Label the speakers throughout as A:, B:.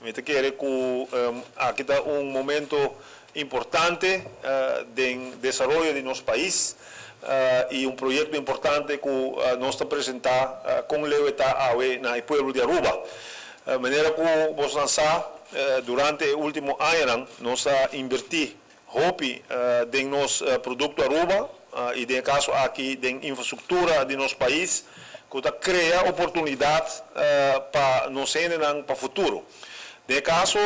A: Me te quiere que aquí está un momento importante de desarrollo de nuestro país y un proyecto importante que nos está presentado con levedad en el pueblo de Aruba. De manera que vos lanzar durante el último año nos ha invertido en nuestro producto Aruba y en el caso aquí de infraestructura de nuestro país que crea oportunidad para nos para el futuro. No caso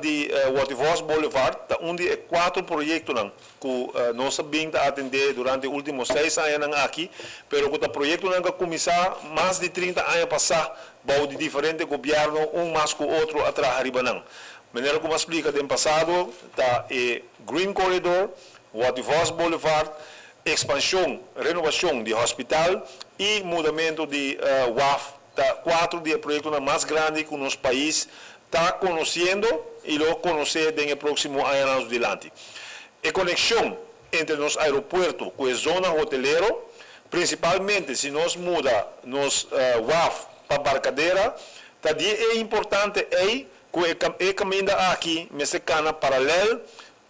A: de Waterfalls Boulevard, onde 4 projetos que nós vimos atender durante os últimos 6 anos aqui, pero que o projeto que começou mais de 30 anos passados, de diferentes governos, mais que o outro atrás arriba. De maneira como explica no passado, está Green Corridor, Waterfalls Boulevard, expansão, renovação de hospital e mudamento de WAF, 4 de projetos mais grandes que o nosso país está conhecendo e lo conhecer no próximo ano adiante. A conexão entre os aeroportos com a zona hoteleira, principalmente se nós muda nos WAF para Barcadeira, também é importante que o caminho aqui mexicana paralelo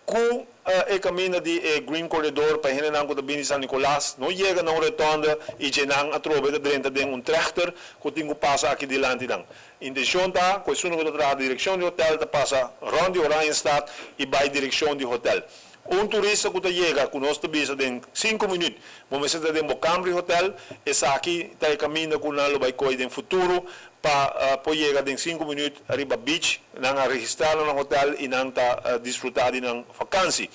A: com o caminho de Green Corridor para Renango da Bini San Nicolás, não chega na rotonda e Jenang a trova de dentro de tractor que tem que passar aqui delante. A intenção está, que se não a direção do hotel, passa rond de Orienstad e vai direção do hotel. Um turista que chega com nós visa em 5 minutos, vamos estar dentro do Camry Hotel, esse aqui está o caminho que nós vai correr no futuro, para chegar em 5 minutos arriba beach, não registrar no hotel e não desfrutar de vacância.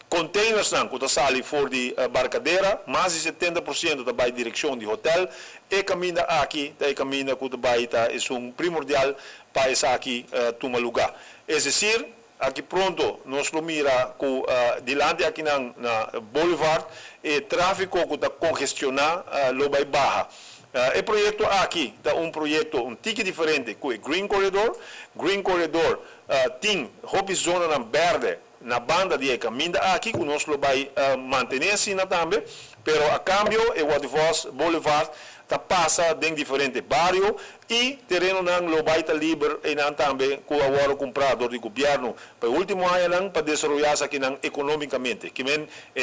A: Containers que saem fora de Barcadeira, mais de 70% vai em direção do hotel, e caminho aqui, é o caminho que vai estar é primordial para esse aqui tomar lugar. É decir, aqui pronto, nós mira que delante aqui na Boulevard, o tráfego que está congestionado, lo vai barra. O projeto aqui é um projeto um tique diferente com o Green Corridor. Green Corridor tem uma zona verde na banda de caminho aqui que nós vai manter assim também, mas a cambio o Waterfalls Boulevard passa em diferentes bairros e terreno não vai estar livre e não também com o comprador do governo para o último ano para desenvolver-se aqui economicamente, que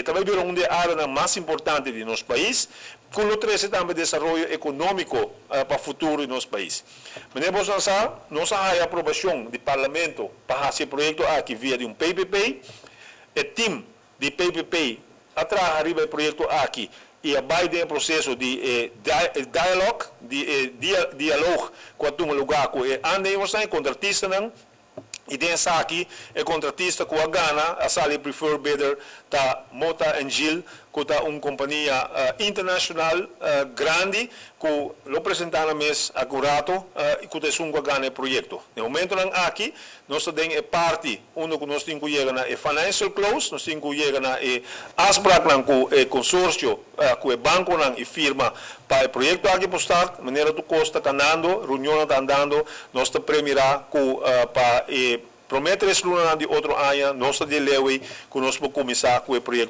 A: também é uma das áreas mais importantes de nosso país, com o 13 também desenvolvimento econômico para o futuro do nosso país. Mas nós temos a aprovação do parlamento para esse projeto aqui via de PPP, o time de PPP atrás arriba do projeto aqui e vai ter processo de diálogo, diálogo com o lugar com o contratista e dentro aqui o contratista com a Gana, a sala prefer bidder da Mota Angel, que é uma companhia internacional grande que lo apresentaram mês acurado e que é um grande projeto. No momento aqui nós temos a parte onde nós temos que chegar na financial close, nós temos que chegar na ASBRAC com o consórcio, com o banco e firma para o projeto aqui para estar, de maneira que o custo está andando, a reunião está andando, nós estamos premiando para prometer esse ano de outro ano, nós estamos de lei que nós vamos começar com o projeto